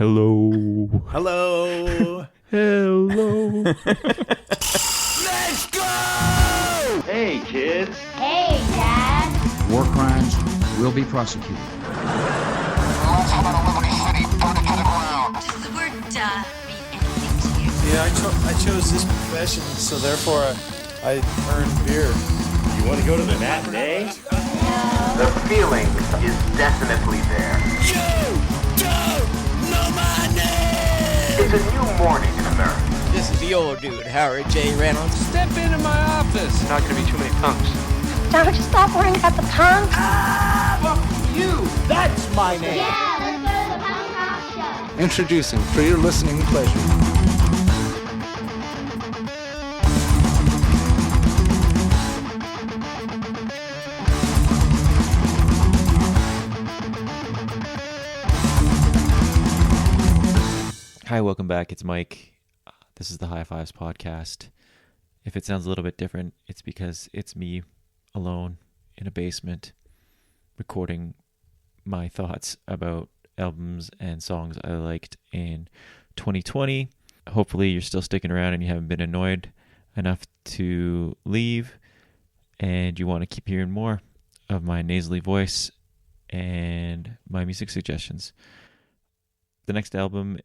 Hello. Hello. Hello. Let's go! Hey, kids. Hey, Dad. War crimes will be prosecuted. Let's have a Liberty City burn it to the ground. Does the word duh mean anything to you? Yeah, I chose this profession, so therefore I earned beer. You want to go to the matinee? The feeling is definitely there. You don't know my name! It's a new morning in America. This is the old dude, Howard J. Reynolds. Step into my office. Not going to be too many punks. Don't you stop worrying about the punk? Fuck you! That's my name! Yeah, let's go to the punk rock show. Introducing for your listening pleasure. Hi, welcome back. It's Mike. This is the High Fives podcast. If it sounds a little bit different, it's because it's me alone in a basement recording my thoughts about albums and songs I liked in 2020. Hopefully you're still sticking around and you haven't been annoyed enough to leave and you want to keep hearing more of my nasally voice and my music suggestions. The next album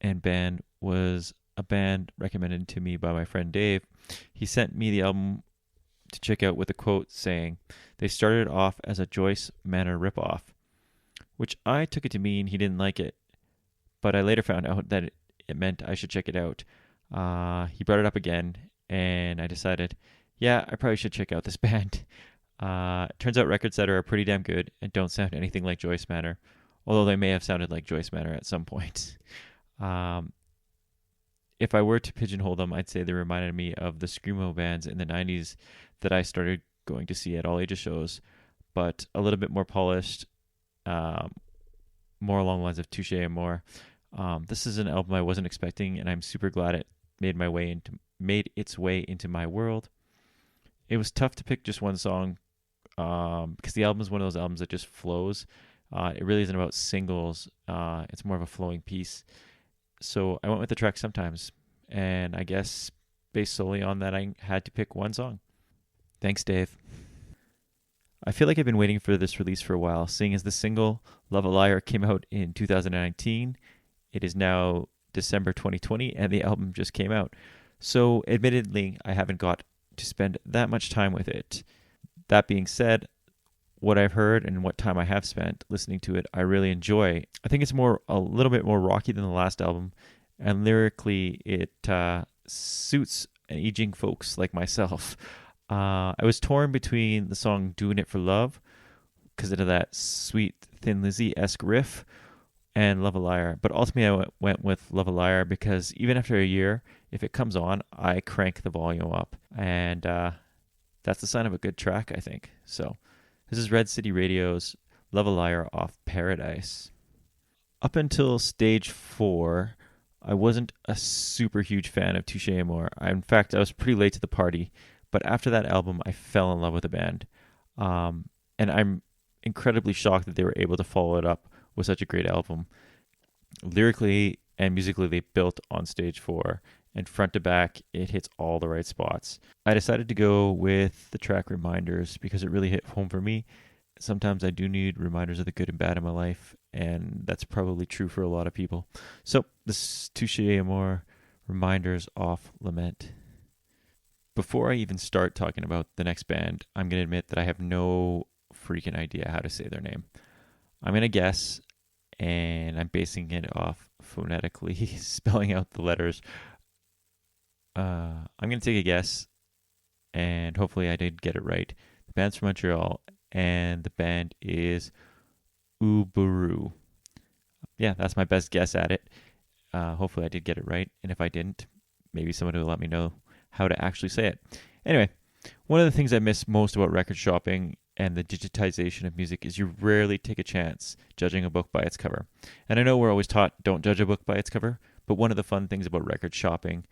and band was a band recommended to me by my friend Dave. He sent me the album to check out with a quote saying, "They started off as a Joyce Manor ripoff," which I took it to mean he didn't like it, but I later found out that it meant I should check it out. He brought it up again, and I decided, yeah, I probably should check out this band. Turns out Record Setter are pretty damn good and don't sound anything like Joyce Manor, although they may have sounded like Joyce Manor at some point. If I were to pigeonhole them, I'd say they reminded me of the screamo bands in the 90s that I started going to see at all ages shows, but a little bit more polished, more along the lines of Touché Amoré. This is an album I wasn't expecting, and I'm super glad it made its way into my world. It was tough to pick just one song, because the album is one of those albums that just flows. It really isn't about singles. It's more of a flowing piece. So I went with the track Sometimes, and I guess based solely on that, I had to pick one song. Thanks, Dave. I feel like I've been waiting for this release for a while, seeing as the single Love a Liar came out in 2019. It is now December 2020, and the album just came out. So admittedly, I haven't got to spend that much time with it. That being said, what I've heard and what time I have spent listening to it, I really enjoy. I think it's a little bit more rocky than the last album, and lyrically it suits aging folks like myself. I was torn between the song Doing It for Love, because of that sweet Thin Lizzy-esque riff, and Love a Liar. But ultimately I went with Love a Liar because even after a year, if it comes on, I crank the volume up. And that's the sign of a good track, I think. So this is Red City Radio's Love a Liar off Paradise. Up until stage 4, I wasn't a super huge fan of Touché Amoré. In fact, I was pretty late to the party, but after that album, I fell in love with the band. And I'm incredibly shocked that they were able to follow it up with such a great album. Lyrically and musically, they built on stage 4, and front to back, it hits all the right spots. I decided to go with the track Reminders because it really hit home for me. Sometimes I do need reminders of the good and bad in my life, and that's probably true for a lot of people. So this is Touché Amoré, Reminders off Lament. Before I even start talking about the next band, I'm going to admit that I have no freaking idea how to say their name. I'm going to guess, and I'm basing it off phonetically, spelling out the letters. I'm going to take a guess, and hopefully I did get it right. The band's from Montreal, and the band is Uburu. Yeah, that's my best guess at it. Hopefully I did get it right, and if I didn't, maybe someone will let me know how to actually say it. Anyway, one of the things I miss most about record shopping and the digitization of music is you rarely take a chance judging a book by its cover. And I know we're always taught don't judge a book by its cover, but one of the fun things about record shopping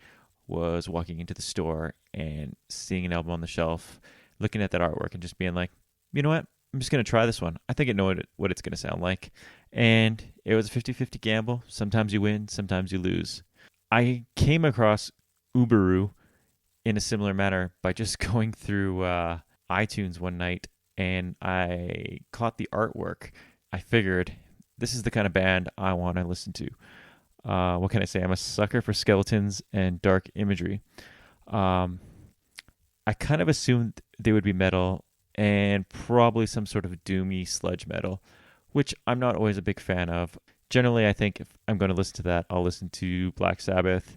was walking into the store and seeing an album on the shelf, looking at that artwork and just being like, you know what, I'm just going to try this one. I think I know what it's going to sound like. And it was a 50-50 gamble. Sometimes you win, sometimes you lose. I came across Uberu in a similar manner by just going through iTunes one night, and I caught the artwork. I figured, this is the kind of band I want to listen to. What can I say? I'm a sucker for skeletons and dark imagery. I kind of assumed they would be metal and probably some sort of doomy sludge metal, which I'm not always a big fan of. Generally, I think if I'm going to listen to that, I'll listen to Black Sabbath.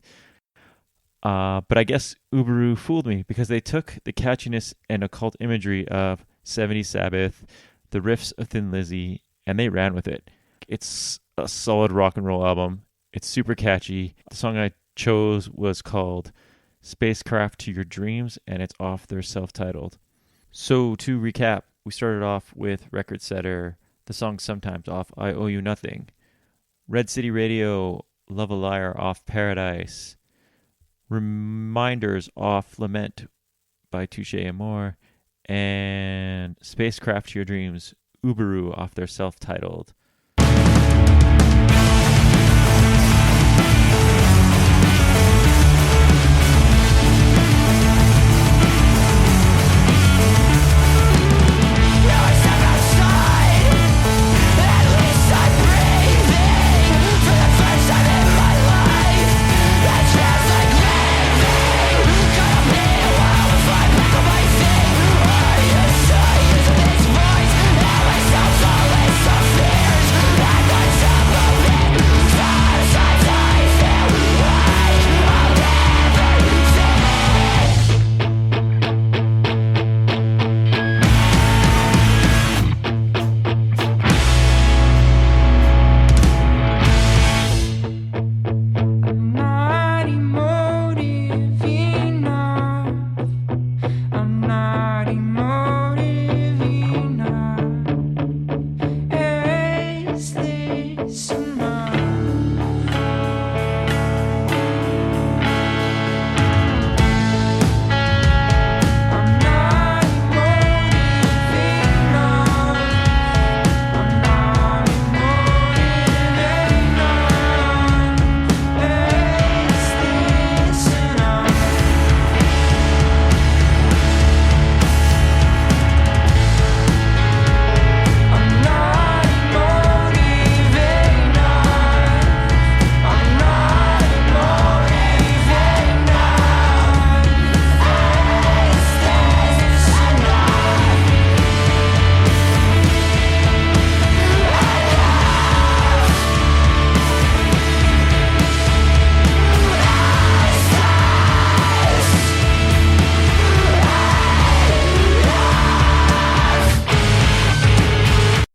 But I guess Uberu fooled me because they took the catchiness and occult imagery of 70s Sabbath, the riffs of Thin Lizzy, and they ran with it. It's a solid rock and roll album. It's super catchy. The song I chose was called Spacecraft to Your Dreams, and it's off their self-titled. So to recap, we started off with Record Setter, the song Sometimes off I Owe You Nothing, Red City Radio, Love a Liar off Paradise, Reminders off Lament by Touche Amore, and Spacecraft to Your Dreams, Uberu off their self-titled.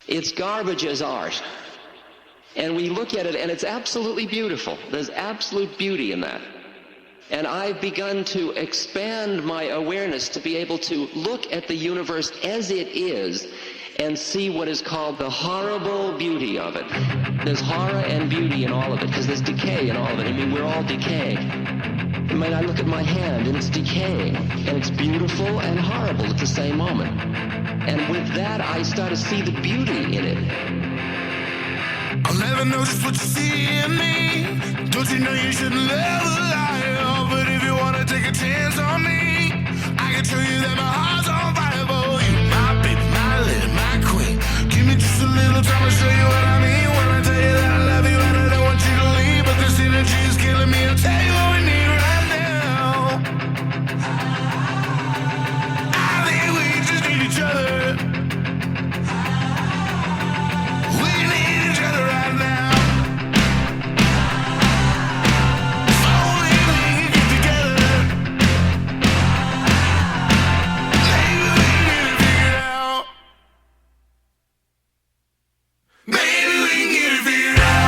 It's garbage as art. And we look at it and it's absolutely beautiful. There's absolute beauty in that. And I've begun to expand my awareness to be able to look at the universe as it is and see what is called the horrible beauty of it. There's horror and beauty in all of it because there's decay in all of it. I mean, we're all decaying. I mean, I look at my hand and it's decaying and it's beautiful and horrible at the same moment. And with that, I start to see the beauty in it. I'll never know just what you see in me. Don't you know you shouldn't live a lie? But if you wanna take a chance on me, I can show you that my heart's on fire for you. My baby, my lady, my queen. Give me just a little time to show you what I mean. When I tell you that I love you and I don't want you to leave, but this energy is killing me. I'll tell you what we need right now. I think we just need each other. We need each other right now. If only we can get together. Maybe we can get it figured out. Maybe we can get it figured out.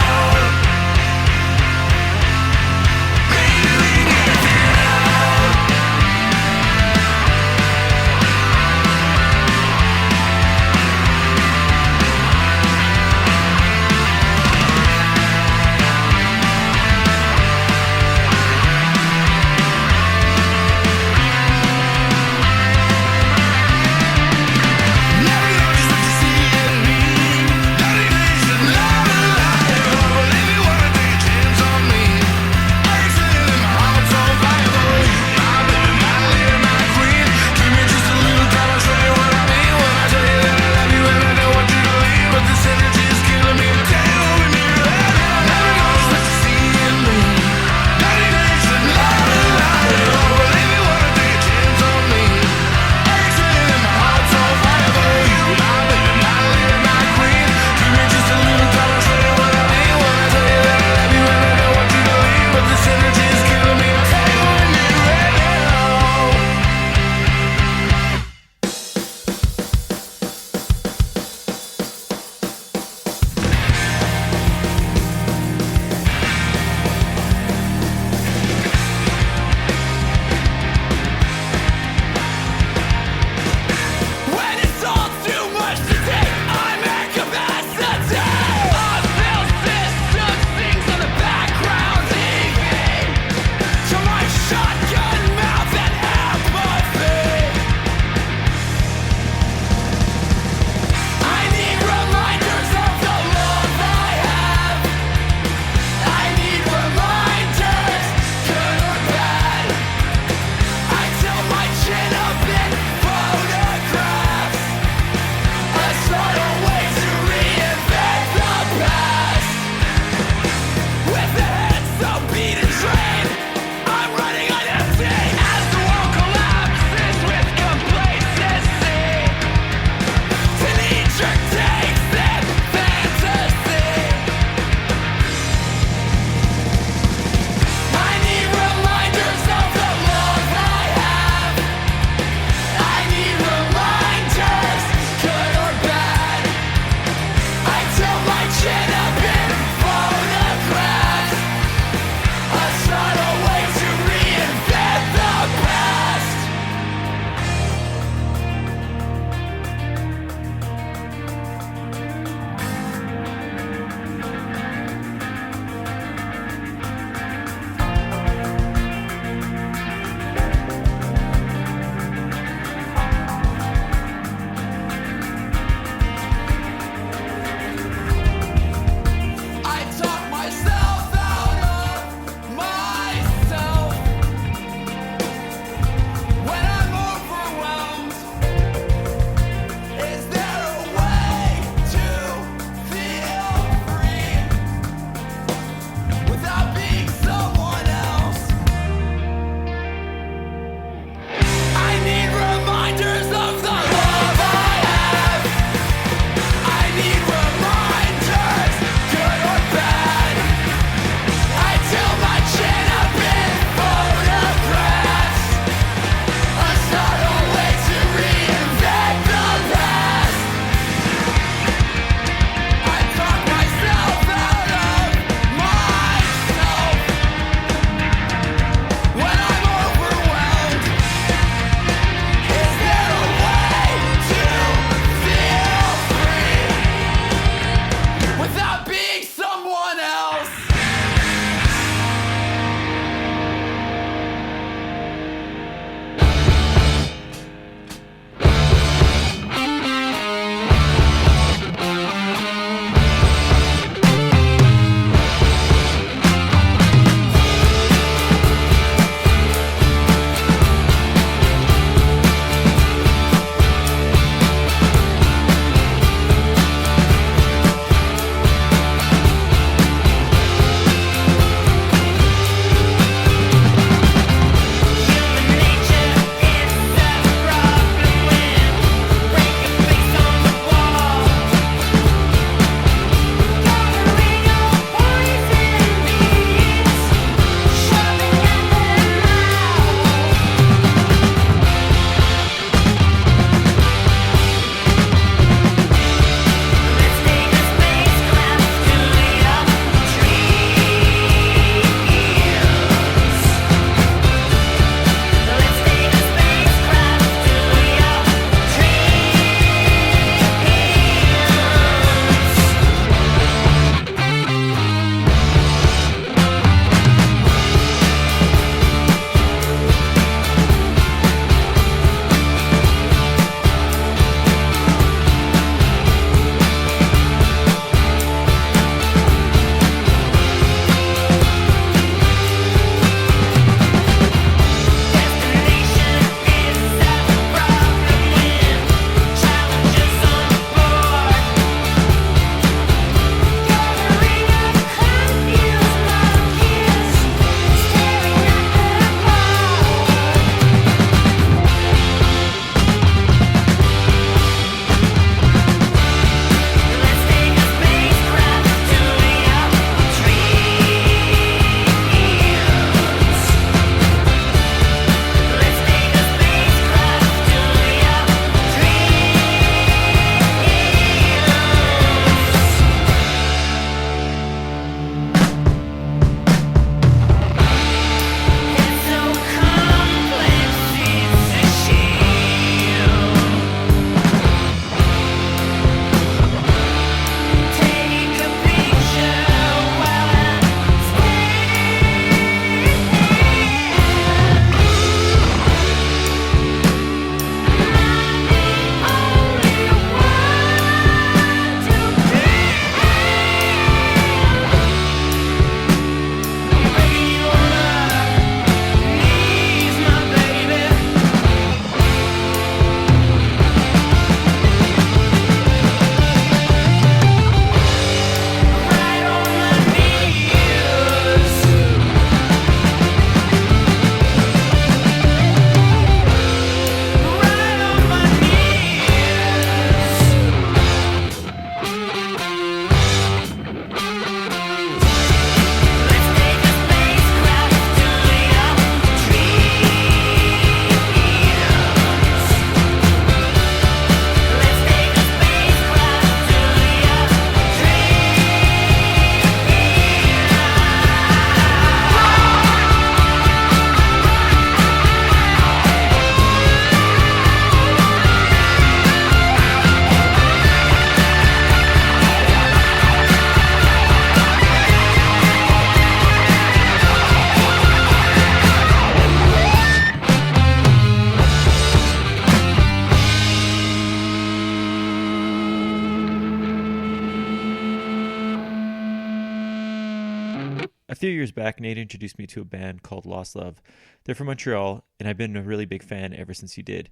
A few years back, Nate introduced me to a band called Lost Love. They're from Montreal, and I've been a really big fan ever since he did.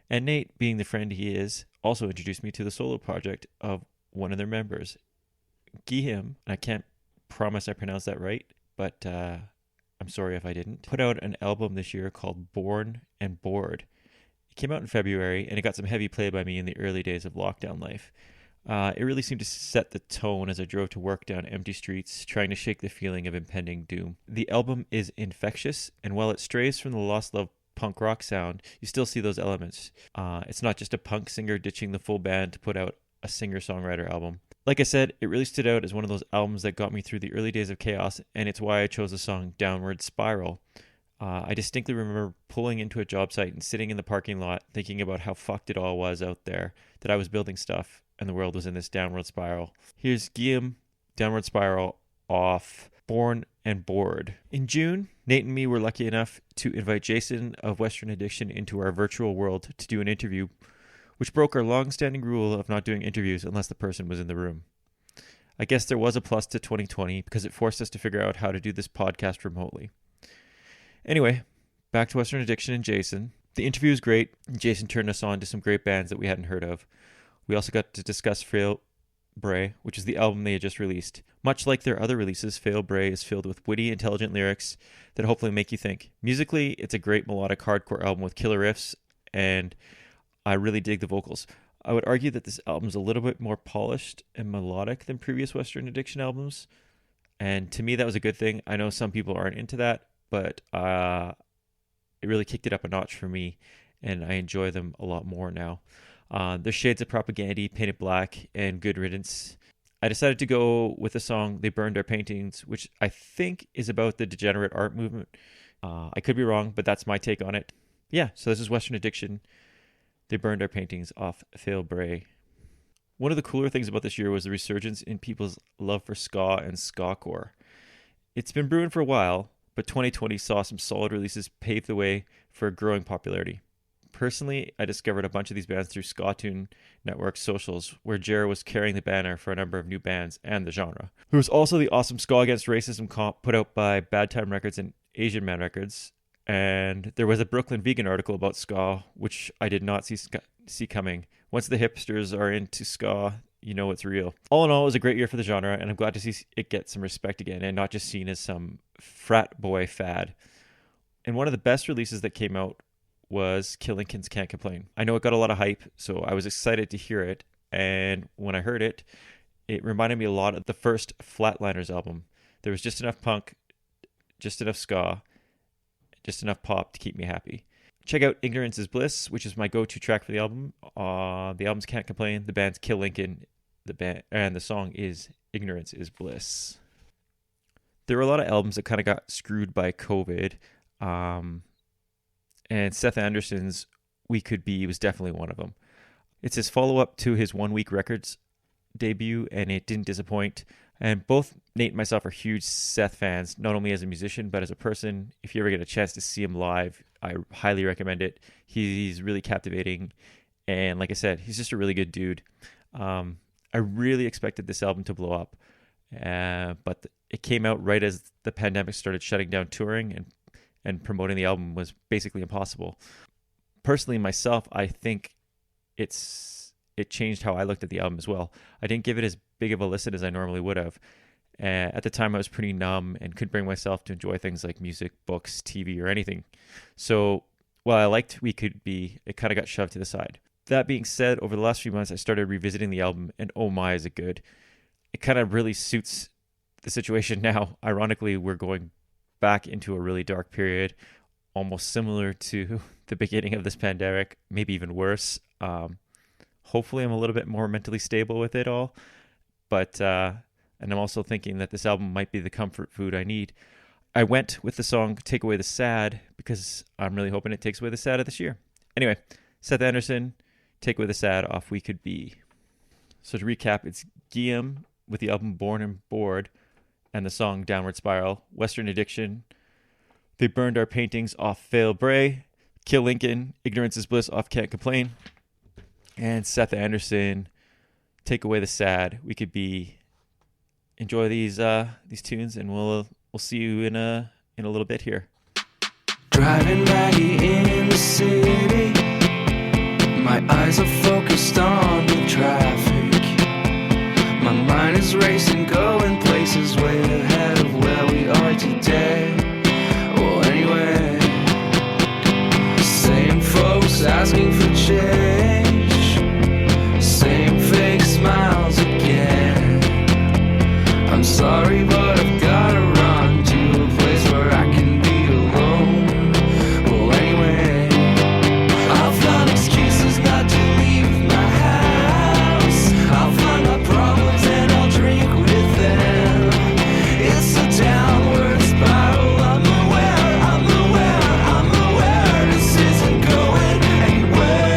And Nate, being the friend he is, also introduced me to the solo project of one of their members, Guillaume. I can't promise I pronounced that right, but I'm sorry if I didn't. Put out an album this year called Born and Bored. It came out in February, and it got some heavy play by me in the early days of lockdown life. It really seemed to set the tone as I drove to work down empty streets, trying to shake the feeling of impending doom. The album is infectious, and while it strays from the Lost Love punk rock sound, you still see those elements. It's not just a punk singer ditching the full band to put out a singer-songwriter album. Like I said, it really stood out as one of those albums that got me through the early days of chaos, and it's why I chose the song Downward Spiral. I distinctly remember pulling into a job site and sitting in the parking lot thinking about how fucked it all was out there, that I was building stuff and the world was in this downward spiral. Here's Guillaume, Downward Spiral, off Born and Bored. In June, Nate and me were lucky enough to invite Jason of Western Addiction into our virtual world to do an interview, which broke our long-standing rule of not doing interviews unless the person was in the room. I guess there was a plus to 2020 because it forced us to figure out how to do this podcast remotely. Anyway, back to Western Addiction and Jason. The interview was great. Jason turned us on to some great bands that we hadn't heard of. We also got to discuss Fail Bray, which is the album they had just released. Much like their other releases, Fail Bray is filled with witty, intelligent lyrics that hopefully make you think. Musically, it's a great melodic hardcore album with killer riffs, and I really dig the vocals. I would argue that this album is a little bit more polished and melodic than previous Western Addiction albums, and to me that was a good thing. I know some people aren't into that, but it really kicked it up a notch for me, and I enjoy them a lot more now. There's shades of Propaganda, Painted Black, and Good Riddance. I decided to go with the song They Burned Our Paintings, which I think is about the degenerate art movement. I could be wrong, but that's my take on it. Yeah, so this is Western Addiction. They Burned Our Paintings off Fail Bray. One of the cooler things about this year was the resurgence in people's love for ska and ska-core. It's been brewing for a while, but 2020 saw some solid releases pave the way for growing popularity. Personally, I discovered a bunch of these bands through Skatoon Network socials, where Jer was carrying the banner for a number of new bands and the genre. There was also the awesome Ska Against Racism comp put out by Bad Time Records and Asian Man Records, and there was a Brooklyn Vegan article about ska, which I did not see coming. Once the hipsters are into ska, you know it's real. All in all, it was a great year for the genre, and I'm glad to see it get some respect again, and not just seen as some frat boy fad. And one of the best releases that came out was Kill Lincoln's Can't Complain. I know it got a lot of hype, so I was excited to hear it, and when I heard it, it reminded me a lot of the first Flatliners album. There was just enough punk, just enough ska, just enough pop to keep me happy. Check out Ignorance is Bliss, which is my go-to track for the album. The album's Can't Complain, the band's Kill Lincoln, and the song is Ignorance is Bliss. There were a lot of albums that kind of got screwed by COVID, and Seth Anderson's We Could Be was definitely one of them. It's his follow-up to his One Week Records debut, and it didn't disappoint. And both Nate and myself are huge Seth fans, not only as a musician, but as a person. If you ever get a chance to see him live, I highly recommend it. He's really captivating, and like I said, he's just a really good dude. I really expected this album to blow up, but it came out right as the pandemic started shutting down touring, and promoting the album was basically impossible. Personally, myself, I think it changed how I looked at the album as well. I didn't give it as big of a listen as I normally would have. At the time, I was pretty numb and couldn't bring myself to enjoy things like music, books, TV, or anything. So while I liked We Could Be, it kind of got shoved to the side. That being said, over the last few months, I started revisiting the album, and oh my, is it good. It kind of really suits the situation now. Ironically, we're going back into a really dark period, almost similar to the beginning of this pandemic, maybe even worse. Hopefully I'm a little bit more mentally stable with it all, but and I'm also thinking that this album might be the comfort food I need. I went with the song Take Away the Sad because I'm really hoping it takes away the sad of this year. Anyway, Seth Anderson, Take Away the Sad off We Could Be. So to recap, it's Guillaume with the album Born and Bored and the song Downward Spiral. Western Addiction, They Burned Our Paintings off Fail Bray. Kill Lincoln, Ignorance is Bliss off Can't Complain. And Seth Anderson, Take Away the Sad. We Could Be. Enjoy these tunes, and we'll we'll see you in a little bit here. Driving raggy in the city, my eyes are focused on the traffic. My mind is racing, going places way ahead of where we are today. Well, anyway, same folks asking for change, same fake smiles again. I'm sorry, but I've gotta run to a place where I can be alone. Well, anyway, I'll find excuses not to leave my house. I'll find my problems and I'll drink with them. It's a downward spiral. I'm aware this isn't going anywhere.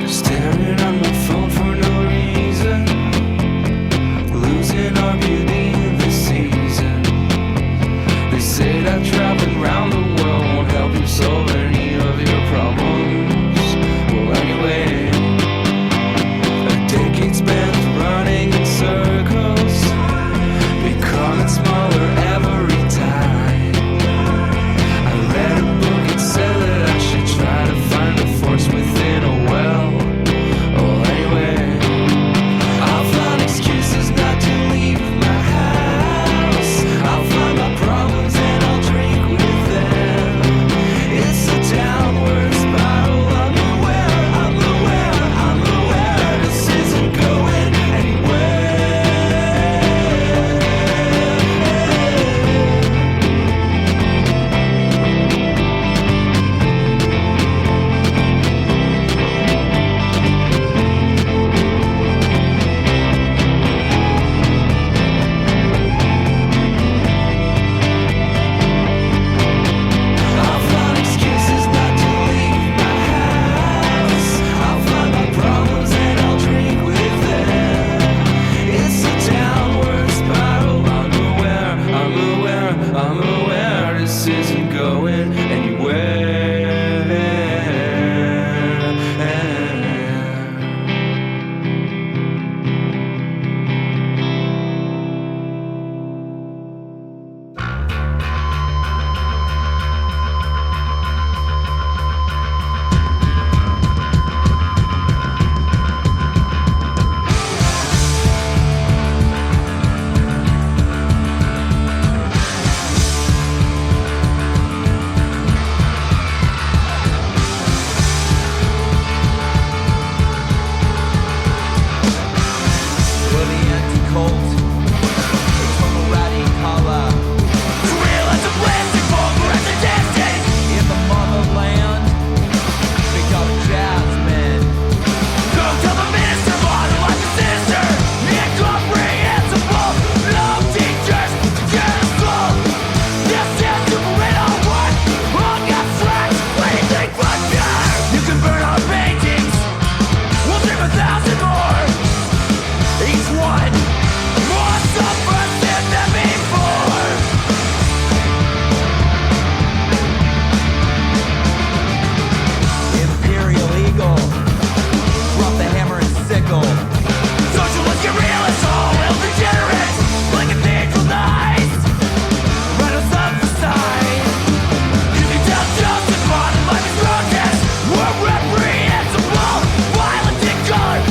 Staring at my phone for no reason, losing our beauty in the season. They say that traveling around the world won't help you solve any of your problems. Well, anyway, a decade spent running in circles, becoming smaller every time. I read a book, it said that I should try to find the force within a well. Well, anyway, I'll find excuses not to leave my house. I'll find my problems and I'll drink with them. It's a downward spiral. I'm aware this isn't going anywhere. I'll find excuses not to leave my house. I'll find my problems and I'll drink with them. It's a downward spiral. I'm aware this isn't going Well, the anti-cult, eternal radical, surreal as a plastic bomb resident in the motherland. Become a jazzman. Go tell the minister on like a sister. Incomprehensible. No teachers, gentle. This is super what? Hung abstract. What do you think, fucker? You can burn our paintings. We'll dream 1,000 more. Each one more subversive than before. Imperial eagle, drop the hammer and sickle. Socialist get real, it's all ill-degenerate. Like a cathedral night, right on the side. You can tell justice, modern life is grotesque. We're reprehensible, violent in color.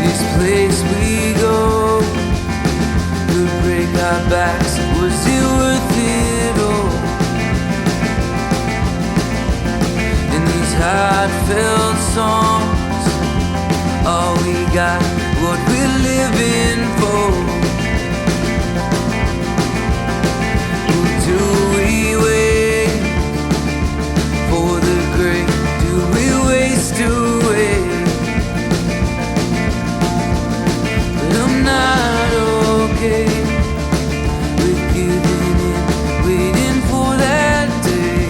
this place we go could break our backs. Was it worth it all? In these heartfelt songs, all we got, what we're living for. Do we wait for the great? Do we waste away? But I'm not okay with giving in, waiting for that day.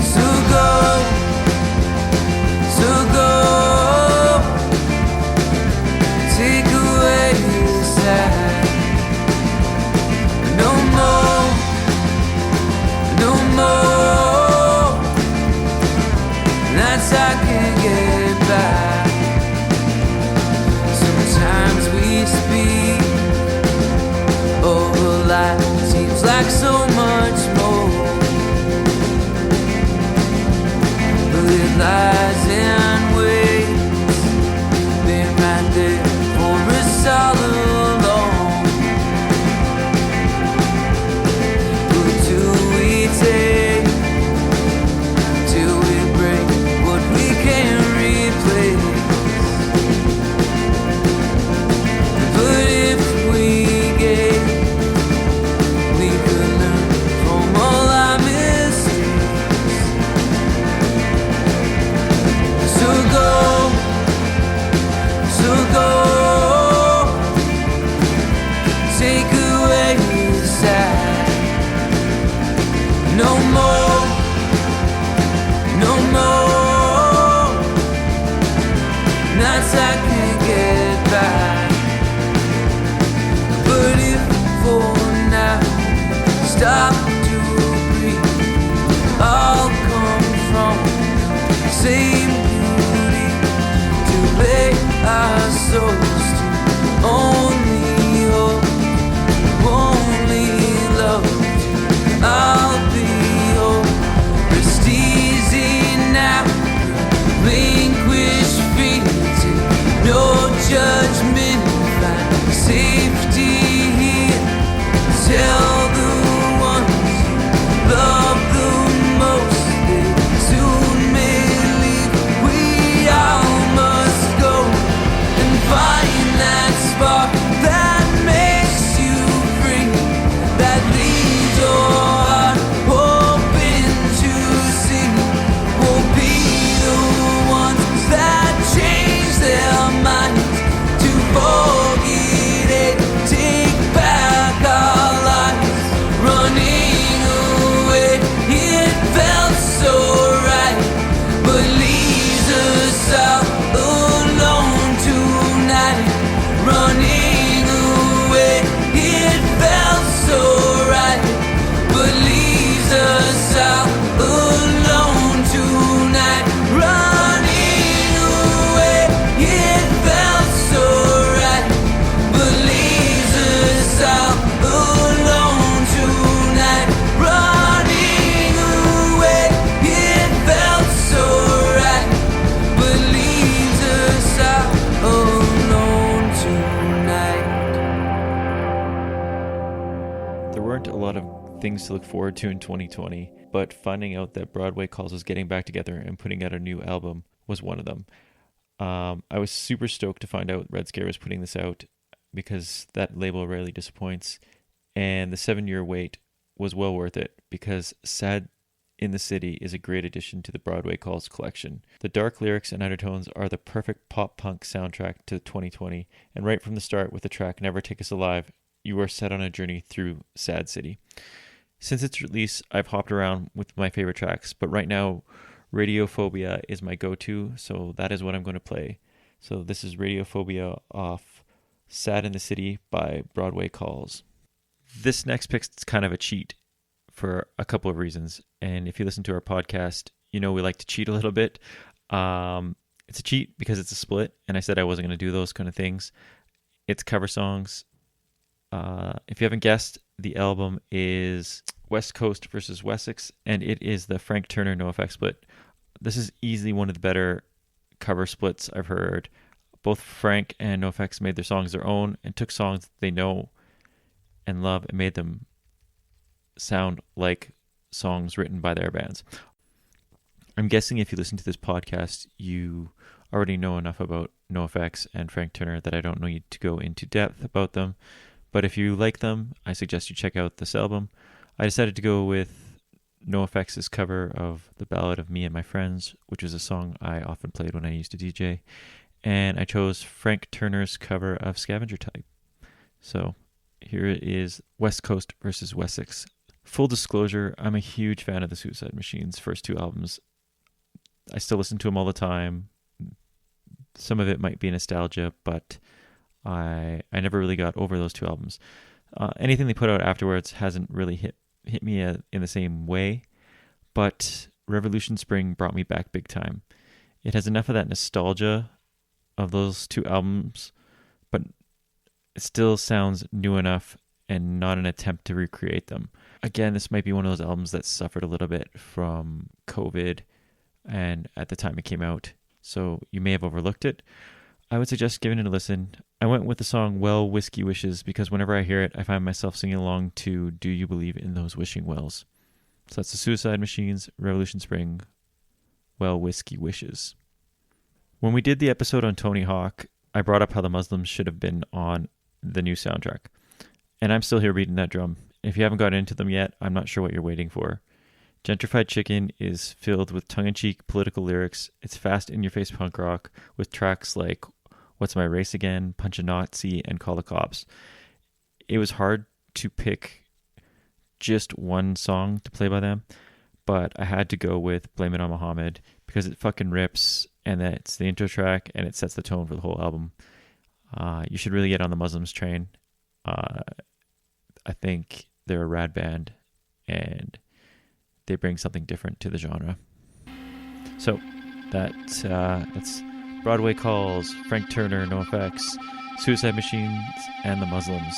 So go, take away the sad. No more, no more. Nights I can't get back. Sometimes we speak over life, seems like so much more. But it lies in wait, been right there for us all along. Take till we break what we can't replace. But if we gave, we could learn from all our mistakes. So go, take away the sad. No more, no more. Nights I can't get back. But if for now stop to breathe, all come from the same beauty. To lay our souls to only hope, only love. I'll be home, rest easy now, relinquish feet, no judgment, find safety here. Tell the ones you love the most, they soon may leave. We all must go and find that spark that makes you free, that leads your things to look forward to in 2020, but finding out that Broadway Calls was getting back together and putting out a new album was one of them. I was super stoked to find out Red Scare was putting this out because that label rarely disappoints, and the 7-year wait was well worth it because Sad in the City is a great addition to the Broadway Calls collection. The dark lyrics and undertones are the perfect pop-punk soundtrack to 2020, and right from the start with the track Never Take Us Alive, you are set on a journey through Sad City. Since its release, I've hopped around with my favorite tracks, but right now, Radiophobia is my go-to, so that is what I'm going to play. So this is Radiophobia off Sad in the City by Broadway Calls. This next pick's kind of a cheat for a couple of reasons, and if you listen to our podcast, you know we like to cheat a little bit. It's a cheat because it's a split, and I said I wasn't going to do those kind of things. It's cover songs. If you haven't guessed, the album is West Coast versus Wessex, and it is the Frank Turner NoFX split. This is easily one of the better cover splits I've heard. Both Frank and NoFX made their songs their own and took songs that they know and love and made them sound like songs written by their bands. I'm guessing if you listen to this podcast, you already know enough about NoFX and Frank Turner that I don't need to go into depth about them. But if you like them, I suggest you check out this album. I decided to go with NoFX's cover of The Ballad of Me and My Friends, which is a song I often played when I used to DJ. And I chose Frank Turner's cover of Scavenger Type. So here is West Coast versus Wessex. Full disclosure, I'm a huge fan of the Suicide Machines' first two albums. I still listen to them all the time. Some of it might be nostalgia, but I never really got over those two albums. Anything they put out afterwards hasn't really hit me in the same way, but Revolution Spring brought me back big time. It has enough of that nostalgia of those two albums, but it still sounds new enough and not an attempt to recreate them. Again, this might be one of those albums that suffered a little bit from COVID and at the time it came out, so you may have overlooked it. I would suggest giving it a listen. I went with the song Well Whiskey Wishes because whenever I hear it, I find myself singing along to Do You Believe in Those Wishing Wells? So that's the Suicide Machines, Revolution Spring, Well Whiskey Wishes. When we did the episode on Tony Hawk, I brought up how the Muslims should have been on the new soundtrack. And I'm still here beating that drum. If you haven't got into them yet, I'm not sure what you're waiting for. Gentrified Chicken is filled with tongue-in-cheek political lyrics. It's fast in-your-face punk rock with tracks like What's My Race Again, Punch a Nazi, and Call the Cops. It was hard to pick just one song to play by them, but I had to go with Blame It on Muhammad because it fucking rips, and that's the intro track, and it sets the tone for the whole album. You should really get on the Muslims train. I think they're a rad band, and they bring something different to the genre. So that's Broadway Calls, Frank Turner, NoFX, Suicide Machines, and the Muslims.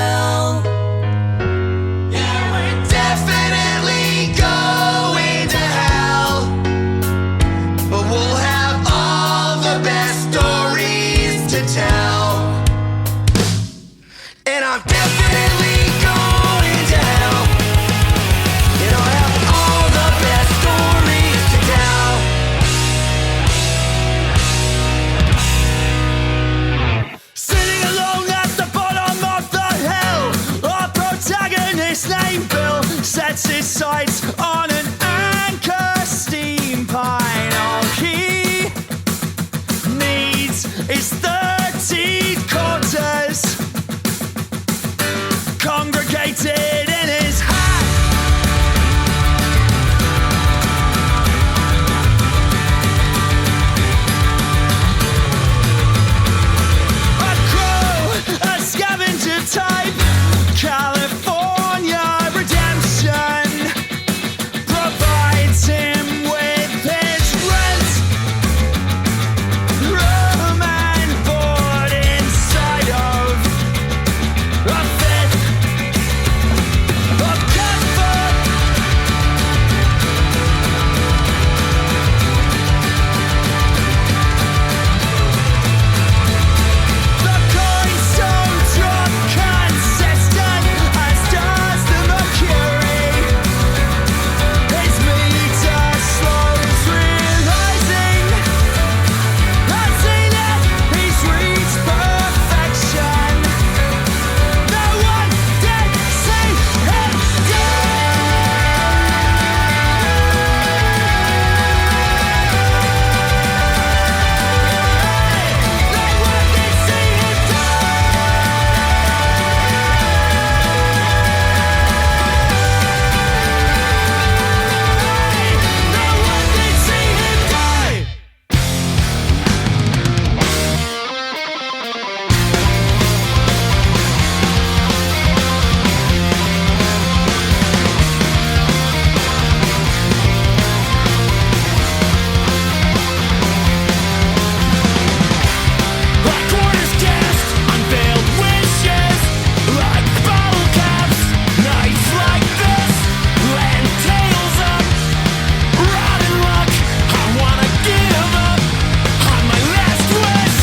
hell. Yeah, we're definitely going to hell, but we'll have all the best stories to tell. And I'm definitely going to hell, and I'll have all the best stories to tell. Sitting alone at the bottom of the hill, our protagonist named Bill sets his sights on an anchor steam pine. All he needs is 13 quarters congregated in his hat. A crow, a scavenger type, California redemption provides him with his rent, room and board inside of a fifth of comfort. The coins don't drop consistent, as does the mercury. His meter slows, realizing I've seen it, he's reached perfection. No one did see him like quarters cast, unveiled wishes, like bottle caps. Nights like this, land tails up, rotten luck. I wanna give up on my last wish.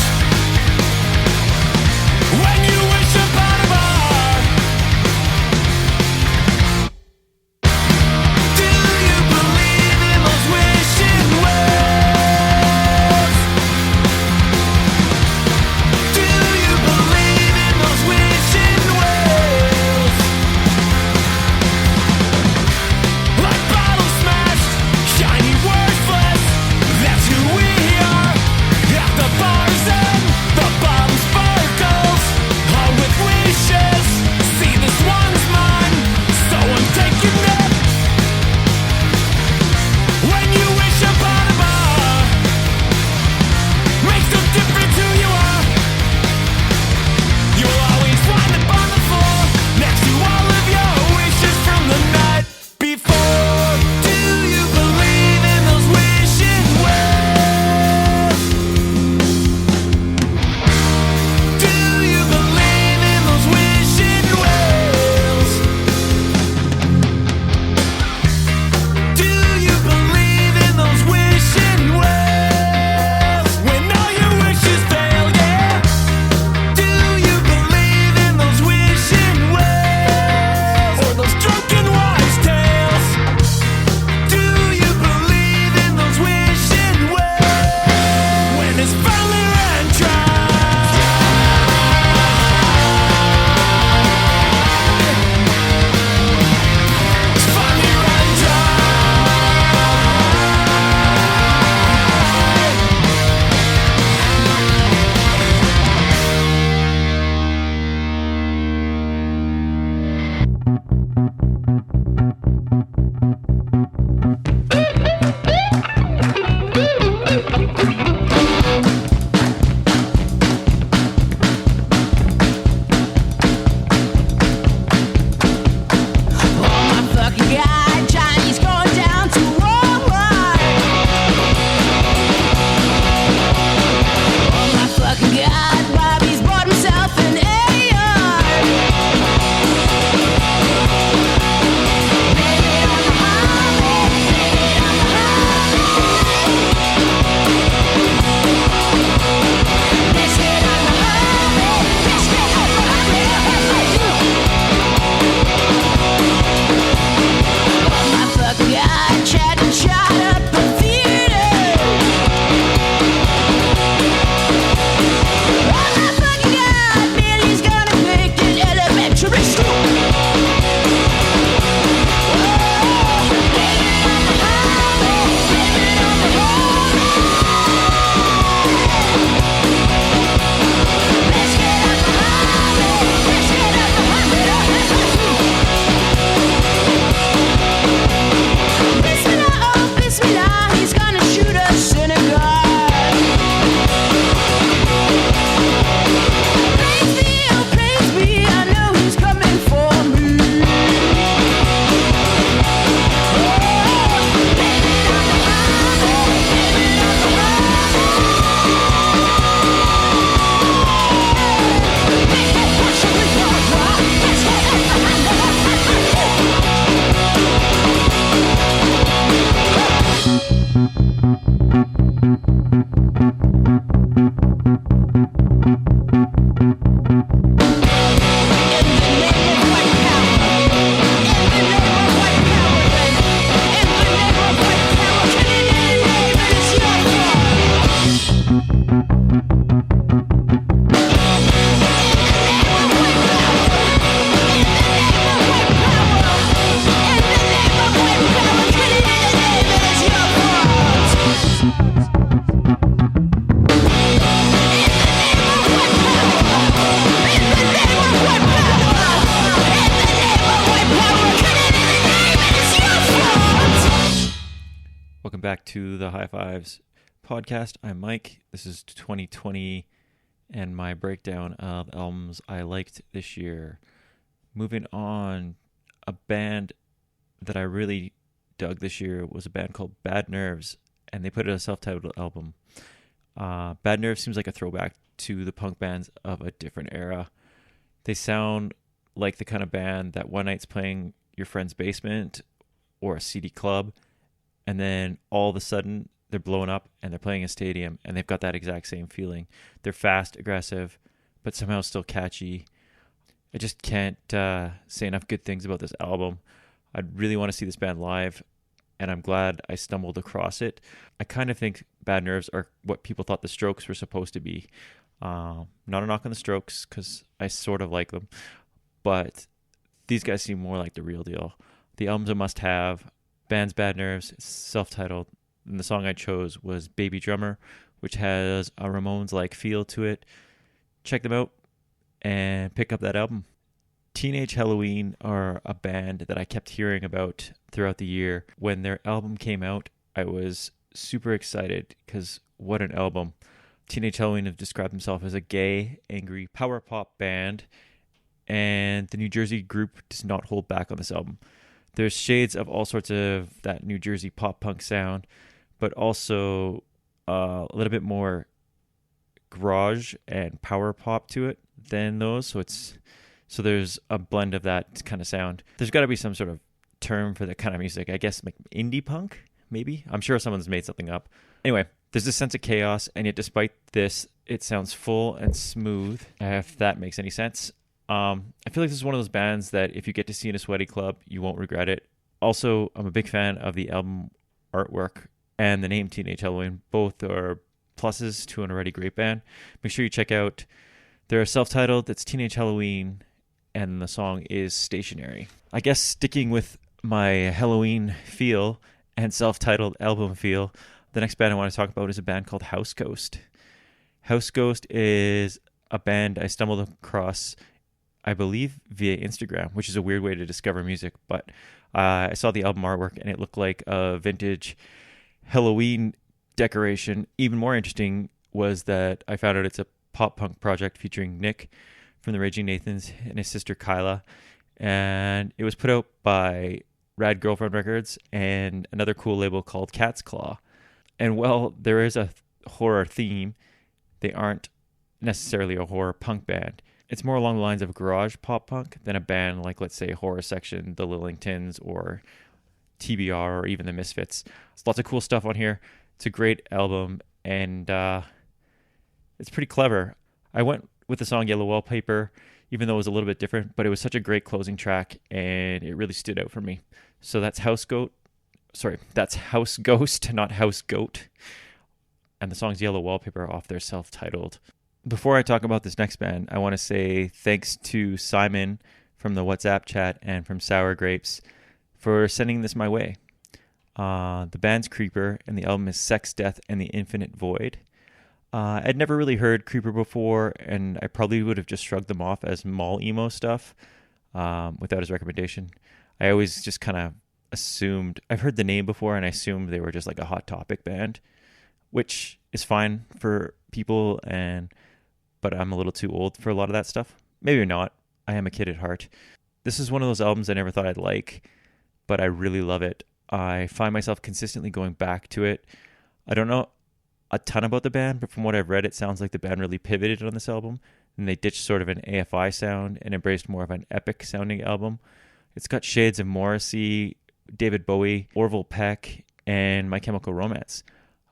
When you wish upon a bar, do you believe in those wishing wells? Do you believe in those wishing wells? Like bottles smashed, shiny worthless, that's who we are. At the bars and the bottom sparkles, all with wishes. See, this one's mine, so I'm taking it. When you wish upon a bar, makes no difference who you are. You'll always find it on the floor, next to all of your wishes from the night before. Do you believe in those wishing wells? Do you believe in those wishing wells? Do you believe in those wishing wells? When all your wishes fail, yeah. Do you believe in those wishing wells? Or those drunken wives' tales? Do you believe in those wishing wells? When it's finally run dry, it's finally run dry. Oh my fucking God, Chinese going down to Walmart. Oh my fucking God, Bobby's bought himself an AR. back to the High Fives podcast. I'm Mike. This is 2020 and my breakdown of albums I liked this year. Moving on, a band that I really dug this year was a band called Bad Nerves, and they put out a self-titled album. Bad Nerves seems like a throwback to the punk bands of a different era. They sound like the kind of band that one night's playing your friend's basement or a seedy club, and then all of a sudden they're blowing up and they're playing a stadium, and they've got that exact same feeling. They're fast, aggressive, but somehow still catchy. I just can't say enough good things about this album. I really want to see this band live, and I'm glad I stumbled across it. I kind of think Bad Nerves are what people thought the Strokes were supposed to be. Not a knock on the Strokes, because I sort of like them, but these guys seem more like the real deal. The album's a must-have. Band's Bad Nerves, it's self-titled, and the song I chose was Baby Drummer, which has a Ramones-like feel to it. Check them out and pick up that album. Teenage Halloween are a band that I kept hearing about throughout the year. When their album came out, I was super excited because what an album. Teenage Halloween have described themselves as a gay, angry power pop band, and the New Jersey group does not hold back on this album. There's shades of all sorts of that New Jersey pop punk sound, but also a little bit more garage and power pop to it than those. So there's a blend of that kind of sound. There's got to be some sort of term for that kind of music. I guess like indie punk, maybe. I'm sure someone's made something up. Anyway, there's this sense of chaos, and yet despite this, it sounds full and smooth, if that makes any sense. I feel like this is one of those bands that if you get to see in a sweaty club, you won't regret it. Also, I'm a big fan of the album artwork and the name Teenage Halloween. Both are pluses to an already great band. Make sure you check out their self-titled, it's Teenage Halloween, and the song is Stationary. I guess sticking with my Halloween feel and self-titled album feel, the next band I want to talk about is a band called House Ghost. House Ghost is a band I stumbled across, I believe, via Instagram, which is a weird way to discover music, but I saw the album artwork and it looked like a vintage Halloween decoration. Even more interesting was that I found out it's a pop punk project featuring Nick from the Raging Nathans and his sister Kyla, and it was put out by Rad Girlfriend Records and another cool label called Cat's Claw. And while there is a horror theme, they aren't necessarily a horror punk band. It's more along the lines of garage pop punk than a band like, let's say, Horror Section, the Lillingtons, or TBR, or even the Misfits. There's lots of cool stuff on here. It's a great album, and it's pretty clever. I went with the song Yellow Wallpaper, even though it was a little bit different, but it was such a great closing track, and it really stood out for me. So that's House Ghost, not House Goat. And the song's Yellow Wallpaper off their self-titled. Before I talk about this next band, I want to say thanks to Simon from the WhatsApp chat and from Sour Grapes for sending this my way. The band's Creeper, and the album is Sex, Death, and the Infinite Void. I'd never really heard Creeper before, and I probably would have just shrugged them off as mall emo stuff without his recommendation. I always just kind of assumed, I've heard the name before, and I assumed they were just like a Hot Topic band, which is fine for people, but I'm a little too old for a lot of that stuff. Maybe not. I am a kid at heart. This is one of those albums I never thought I'd like, but I really love it. I find myself consistently going back to it. I don't know a ton about the band, but from what I've read, it sounds like the band really pivoted on this album, and they ditched sort of an AFI sound and embraced more of an epic sounding album. It's got shades of Morrissey, David Bowie, Orville Peck, and My Chemical Romance.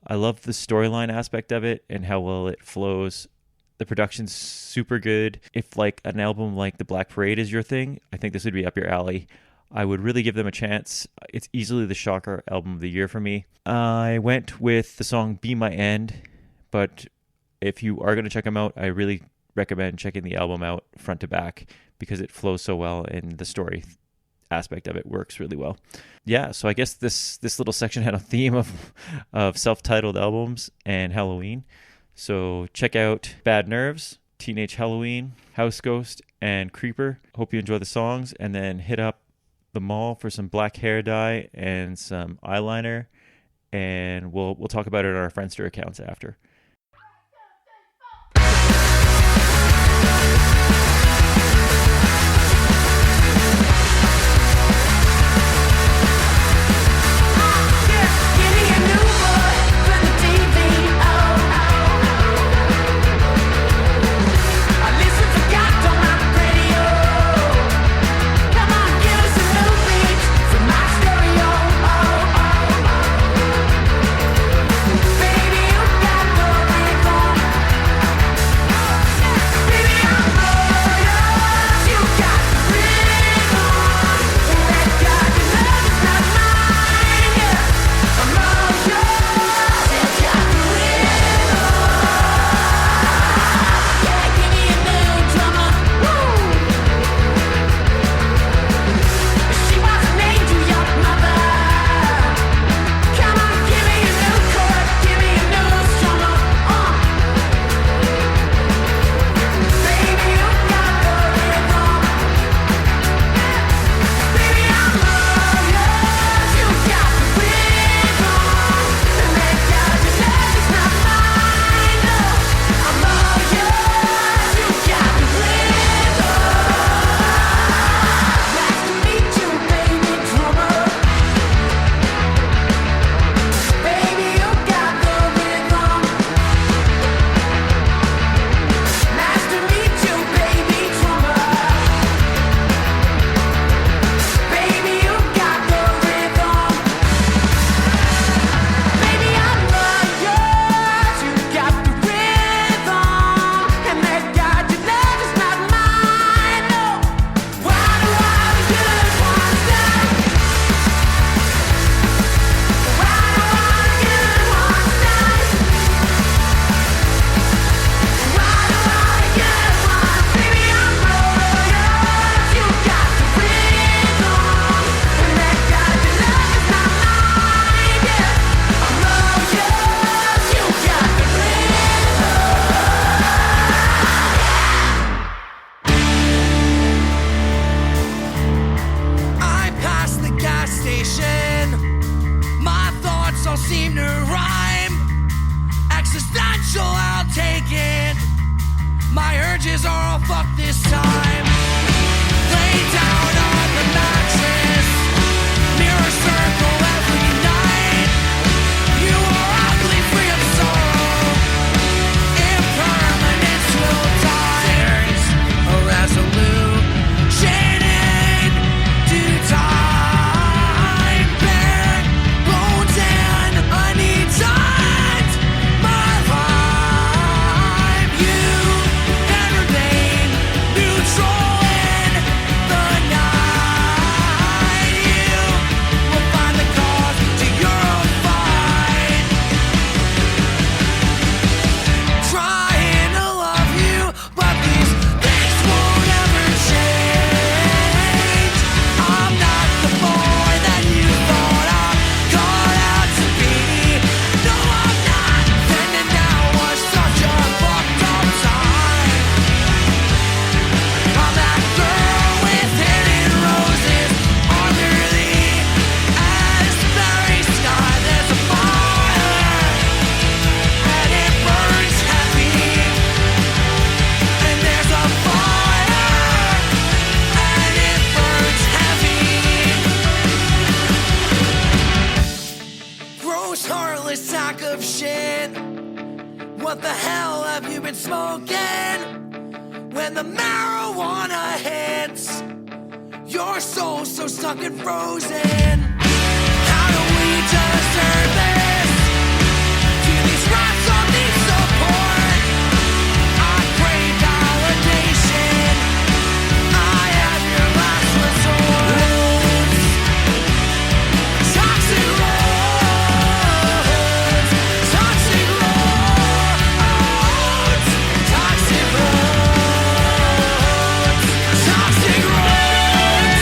I love the storyline aspect of it and how well it flows. The production's super good. If like an album like The Black Parade is your thing, I think this would be up your alley. I would really give them a chance. It's easily the shocker album of the year for me. I went with the song Be My End, but if you are going to check them out, I really recommend checking the album out front to back because it flows so well and the story aspect of it works really well. Yeah, so I guess this little section had a theme of self-titled albums and Halloween. So check out Bad Nerves, Teenage Halloween, House Ghost, and Creeper. Hope you enjoy the songs, and then hit up the mall for some black hair dye and some eyeliner and we'll talk about it on our Friendster accounts after. What the hell have you been smoking? When the marijuana hits, your soul's so stuck and frozen. How do we just turn this? Do these rats all need support? I crave validation. I am your last resort. Toxic roads, toxic roads, toxic roads, toxic roads.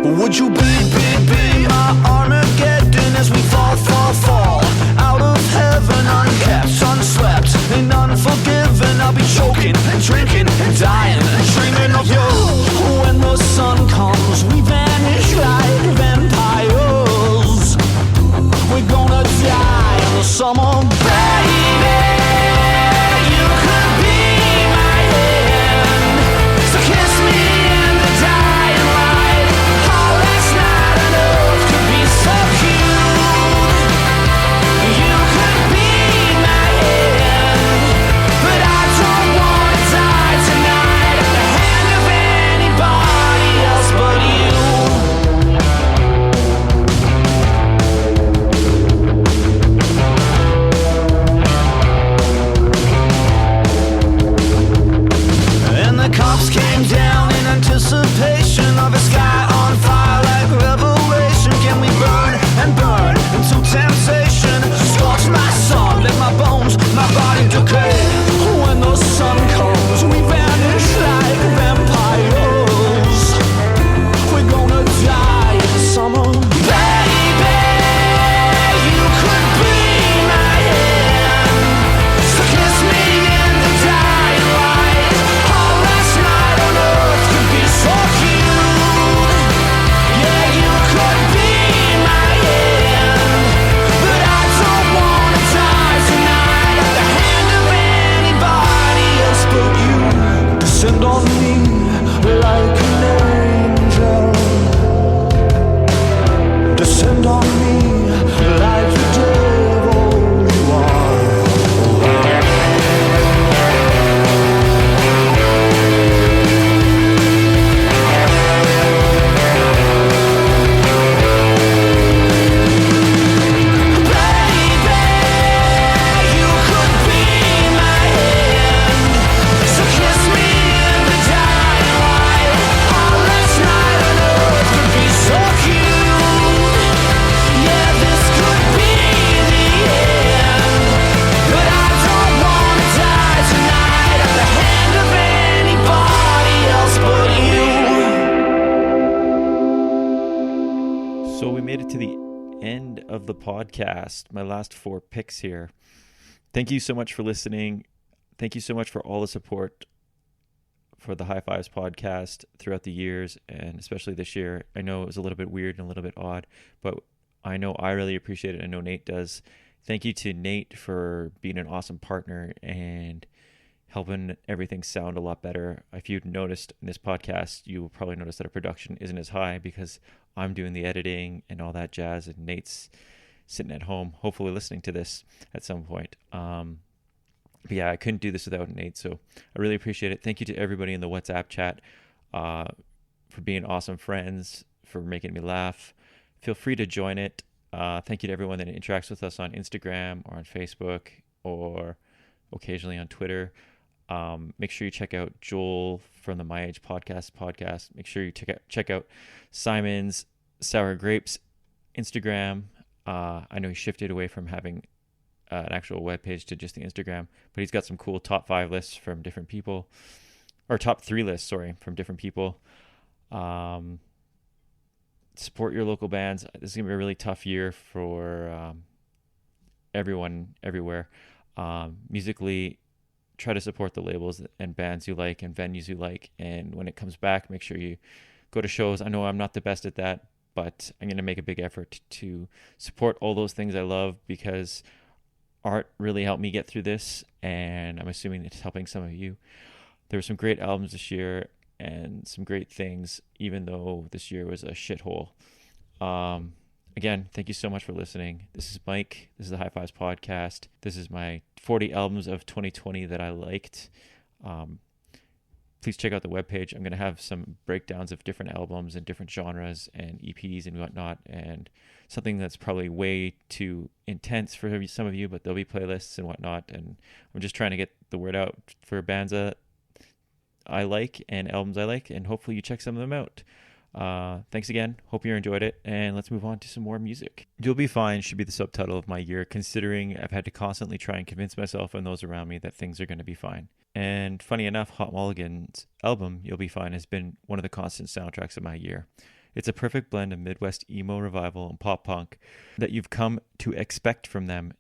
Would you be my Armageddon as we fall, fall, fall out of heaven, unkept, unslept, and unforgiven? I'll be choking and drinking and dying and dreaming of you. When the sun comes, we vanish like vampires. We're gonna die in the summer, baby. You could be my hand, so kiss me in the dying light. Our last night on earth could be so cute. You could be my hand, but I don't wanna die tonight at the hand of anybody else but you. And the cops came down in anticipation of a sky on fire like revelation. Can we burn and burn into temptation? Scorch my soul, let my bones, my body decay. When the sun comes, we vanish like vampires. We're gonna die in the summer, baby. You could be my hand, so kiss me in the dying light. Our last night on earth could be so cute. Yeah, you could be my hand, but I don't wanna die tonight at the hand of anybody else but you. Descend on me like an angel. Descend on me like the devil you are. Baby, you could be my hand, so kiss me in the dying light. Our last night on earth could be so cute. Yeah, this could be the end, but I don't wanna die tonight at the hand of anybody else but you. So we made it to the end of the podcast. My last 4 picks here. Thank you so much for listening. Thank you so much for all the support for the High Fives podcast throughout the years, and especially this year. I know it was a little bit weird and a little bit odd, but I know I really appreciate it. I know Nate does. Thank you to Nate for being an awesome partner and helping everything sound a lot better. If you've noticed in this podcast, you will probably notice that our production isn't as high because I'm doing the editing and all that jazz, and Nate's sitting at home, hopefully listening to this at some point. But yeah, I couldn't do this without Nate, so I really appreciate it. Thank you to everybody in the WhatsApp chat for being awesome friends, for making me laugh. Feel free to join it. Thank you to everyone that interacts with us on Instagram or on Facebook or occasionally on Twitter. Make sure you check out Joel from the My Age podcast. Make sure you check out Simon's Sour Grapes Instagram. I know he shifted away from having an actual web page to just the Instagram, but he's got some cool top 5 lists from different people, or top 3 lists, from different people. Support your local bands. This is gonna be a really tough year for everyone everywhere. Musically, try to support the labels and bands you like and venues you like, and when it comes back, make sure you go to shows. I know I'm not the best at that, but I'm going to make a big effort to support all those things I love, because art really helped me get through this, and I'm assuming it's helping some of you. There were some great albums this year and some great things, even though this year was a shithole. Again, thank you so much for listening. This is Mike. This is the High Fives podcast. This is my 40 albums of 2020 that I liked. Please check out the webpage. I'm going to have some breakdowns of different albums and different genres and EPs and whatnot, and something that's probably way too intense for some of you, but there'll be playlists and whatnot. And I'm just trying to get the word out for bands that I like and albums I like, and hopefully you check some of them out. Thanks again. Hope you enjoyed it, and let's move on to some more music. You'll Be Fine should be the subtitle of my year, considering I've had to constantly try and convince myself and those around me that things are going to be fine. And funny enough, Hot Mulligan's album, You'll Be Fine, has been one of the constant soundtracks of my year. It's a perfect blend of Midwest emo revival and pop punk that you've come to expect from them,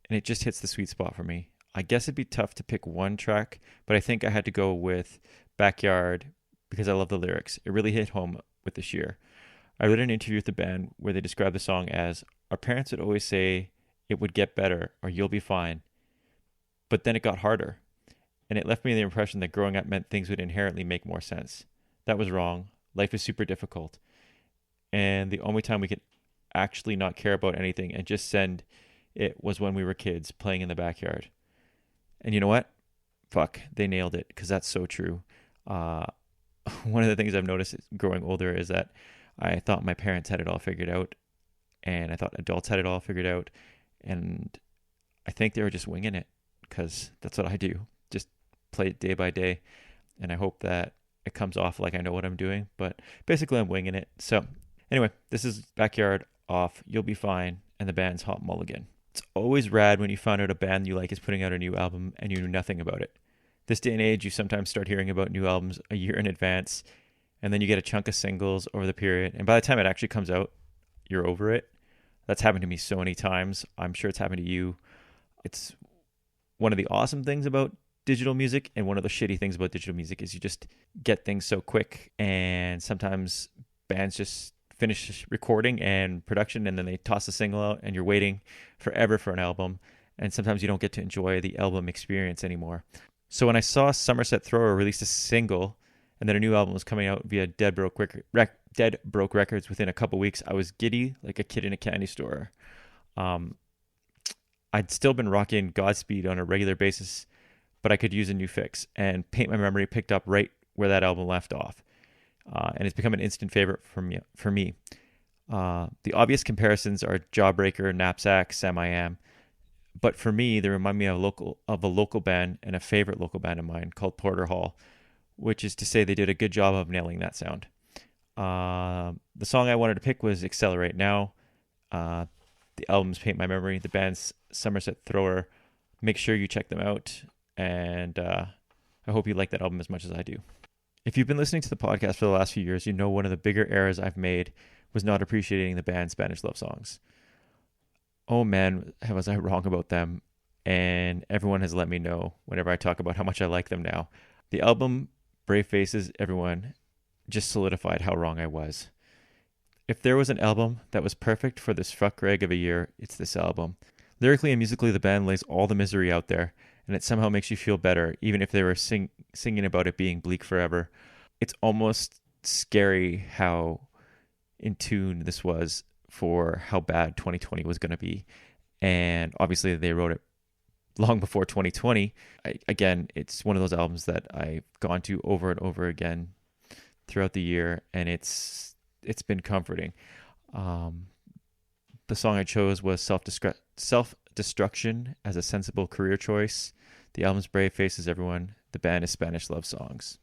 and it just hits the sweet spot for me. I guess it'd be tough to pick one track, but I think I had to go with Backyard because I love the lyrics. It really hit home with this year. I read an interview with the band where they described the song as, "Our parents would always say it would get better or you'll be fine, but then it got harder. And it left me the impression that growing up meant things would inherently make more sense. That was wrong. Life is super difficult. And the only time we could actually not care about anything and just send it was when we were kids playing in the backyard." And you know what? Fuck, they nailed it, because that's so true. One of the things I've noticed growing older is that I thought my parents had it all figured out, and I thought adults had it all figured out, and I think they were just winging it, because that's what I do. Just play it day by day, and I hope that it comes off like I know what I'm doing, but basically I'm winging it. So anyway, this is Backyard off You'll Be Fine and the band's Hot Mulligan. It's always rad when you find out a band you like is putting out a new album and you knew nothing about it. This day and age, you sometimes start hearing about new albums a year in advance, and then you get a chunk of singles over the period, and by the time it actually comes out, you're over it. That's happened to me so many times. I'm sure it's happened to you. It's one of the awesome things about digital music, and one of the shitty things about digital music is you just get things so quick, and sometimes bands just finish recording and production and then they toss a single out and you're waiting forever for an album, and sometimes you don't get to enjoy the album experience anymore. So when I saw Somerset Thrower release a single and then a new album was coming out via Dead Broke Records within a couple weeks, I was giddy like a kid in a candy store. I'd still been rocking Godspeed on a regular basis, but I could use a new fix, and Paint My Memory picked up right where that album left off. And it's become an instant favorite for me. The obvious comparisons are Jawbreaker, Knapsack, Sam I Am, but for me, they remind me of a local band and a favorite local band of mine called Porter Hall, which is to say they did a good job of nailing that sound. The song I wanted to pick was Accelerate Now. The album's Paint My Memory, the band's Somerset Thrower. Make sure you check them out, and I hope you like that album as much as I do. If you've been listening to the podcast for the last few years, you know one of the bigger errors I've made was not appreciating the band's Spanish love songs. Oh man, was I wrong about them, and everyone has let me know whenever I talk about how much I like them now. The album, Brave Faces, Everyone, just solidified how wrong I was. If there was an album that was perfect for this fuck Greg of a year, it's this album. Lyrically and musically, the band lays all the misery out there, and it somehow makes you feel better, even if they were singing about it being bleak forever. It's almost scary how in tune this was for how bad 2020 was going to be. And obviously they wrote it long before 2020. Again, it's one of those albums that I've gone to over and over again throughout the year, and it's been comforting. The song I chose was Self-Destruction as a sensible career choice. The album's Brave Faces, Everyone. The band is Spanish Love Songs.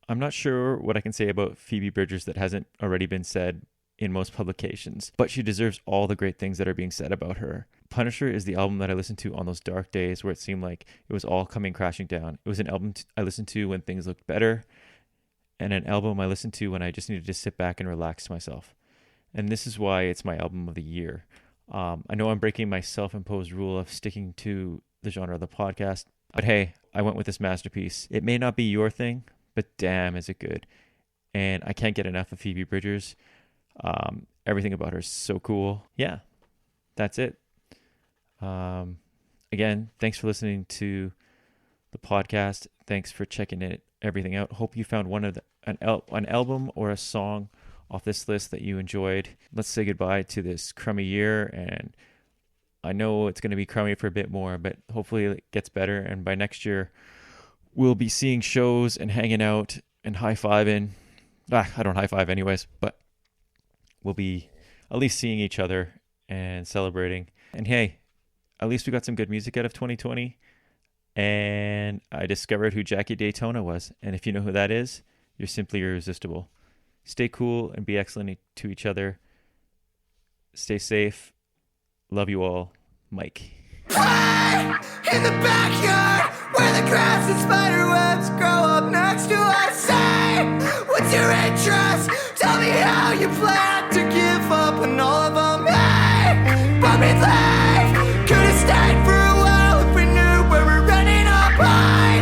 I'm not sure what I can say about Phoebe Bridgers that hasn't already been said in most publications, but she deserves all the great things that are being said about her. Punisher is the album that I listened to on those dark days where it seemed like it was all coming crashing down. It was an album I listened to when things looked better, and an album I listened to when I just needed to sit back and relax myself. And this is why it's my album of the year. I know I'm breaking my self-imposed rule of sticking to the genre of the podcast, but hey, I went with this masterpiece. It may not be your thing, but damn, is it good. And I can't get enough of Phoebe Bridgers. Everything about her is so cool. Yeah, that's it. Again, thanks for listening to the podcast. Thanks for checking everything out. Hope you found an album or a song off this list that you enjoyed. Let's say goodbye to this crummy year, and I know it's going to be crummy for a bit more, but hopefully it gets better, and by next year we'll be seeing shows and hanging out and high-fiving. I don't high-five anyways, but we'll be at least seeing each other and celebrating. And hey, at least we got some good music out of 2020, and I discovered who Jackie Daytona was, and if you know who that is, you're simply irresistible. Stay cool and be excellent to each other. Stay safe. Love you all. Mike. Right in the backyard where the grass and spider webs grow up next to us. Say, what's your interest? Tell me how you plan to give up on all of them. Hey, but we leave. Could've stayed for a while if we knew where we're running up high.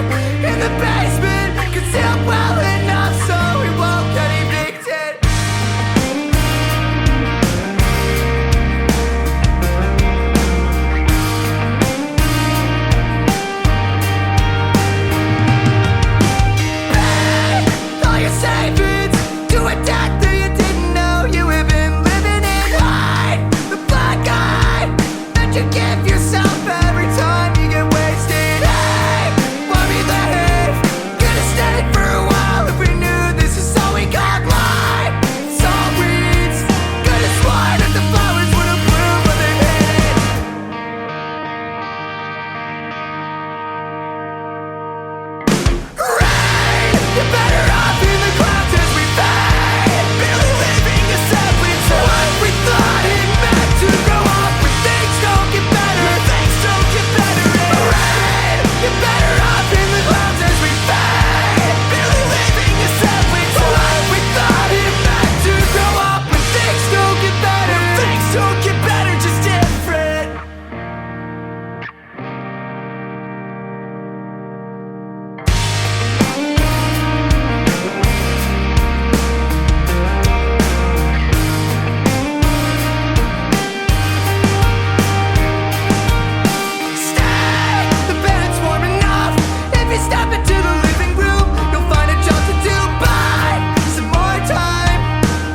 In the basement, concealed well enough so we won't get evicted. Hey, all your savings to a death that you didn't know you have been living in. Hide the black eye that you give yourself every time you get wasted. Hey, why we leave? Could've stayed for a while if we knew this is all we got right. It's all weeds. Could've sworn that the flowers would've bloomed, but they didn't. Rain, you're better off in the clouds as we fade. Barely leaving us simply to what we thought it meant to grow up when things don't get better. Things don't get better. Rain, you're better off in the clouds as we fade. Barely leaving us simply to what we thought it meant to grow up when things don't get better. Things don't get better, just different. Stay, the bed's warm enough. If you step into the living room, you'll find a job to do. Buy some more time.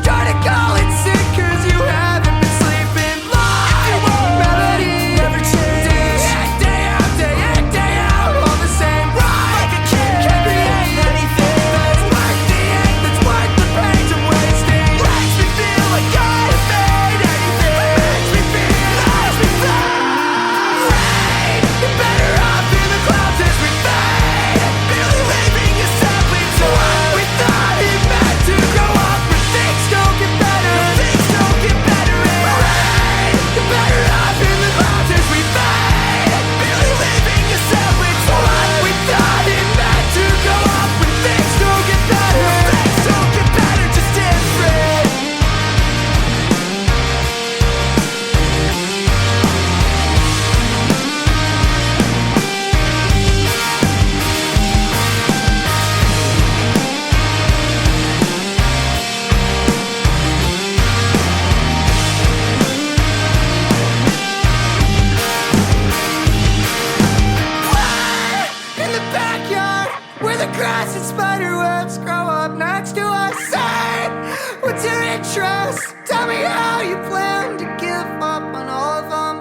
Try to call it sick 'cause you haven't been sleeping long. Melody never changes. Day out, day in, day out, all the same. Right, like a kid can't create anything that's worth the ink, that's worth the pain I'm wasting. Makes me feel like I have made anything. Makes me feel rain. You're better off in the clouds as we fade. Barely leaving us simply to what we thought it meant to grow up when things don't get better. Things don't get better. Rain. You're better off in the clouds as we fade. Barely leaving us simply to what we thought it meant to grow up when things don't get better. Things don't get better, just different. In the backyard, where the grass and spider webs grow up next to us. Say, what's your interest? Tell me how you plan to give up on all of them.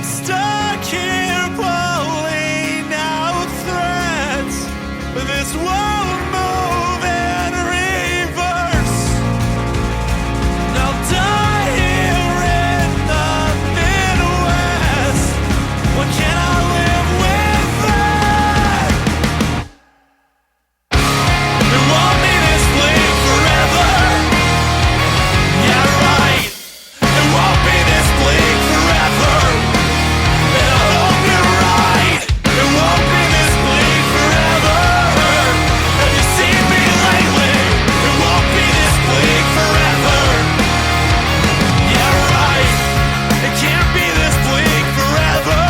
stuck here pulling out threads. This won't move in reverse. And I'll die here in the Midwest. What can I live with that? It won't be this bleak forever. Yeah, right. It won't be this bleak forever. And I hope you're right. It won't be this bleak forever. Have you seen me lately? It won't be this bleak forever. Yeah, right. It can't be this bleak forever.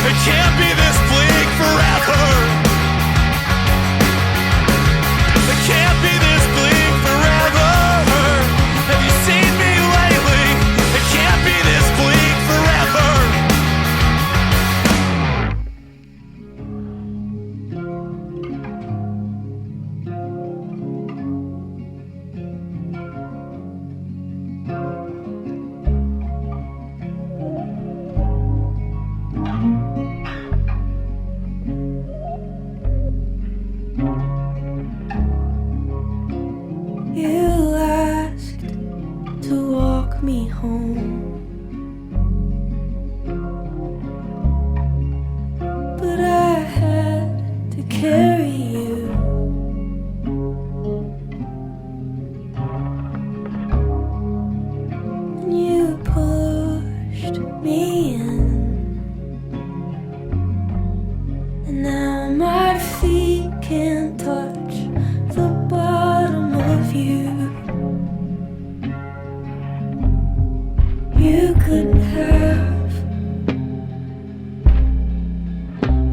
It can't be this bleak forever. It can't be this bleak forever. Have you seen me lately? It can't be this bleak forever. You asked to walk me home, but I had to carry you. And you pushed me in, and now my feet can't touch the bottom of you. You couldn't have.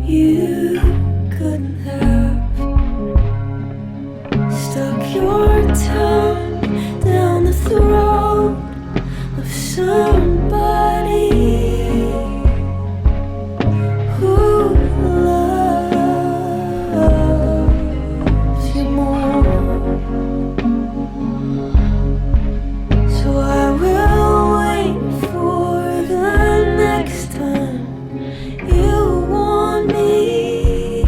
You couldn't have stuck your tongue down the throat of somebody who loves you more. So I will wait for the next time you want me,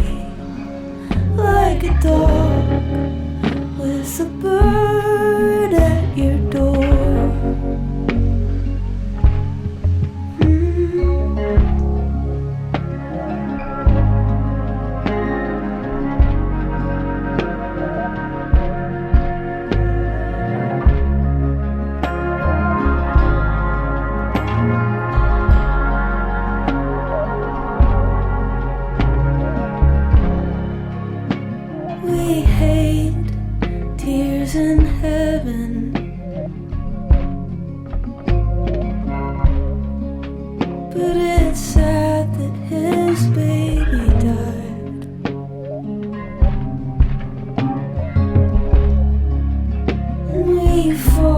like a dog with a bird at your door. We hate tears in heaven, but it's sad that his baby died. And we fall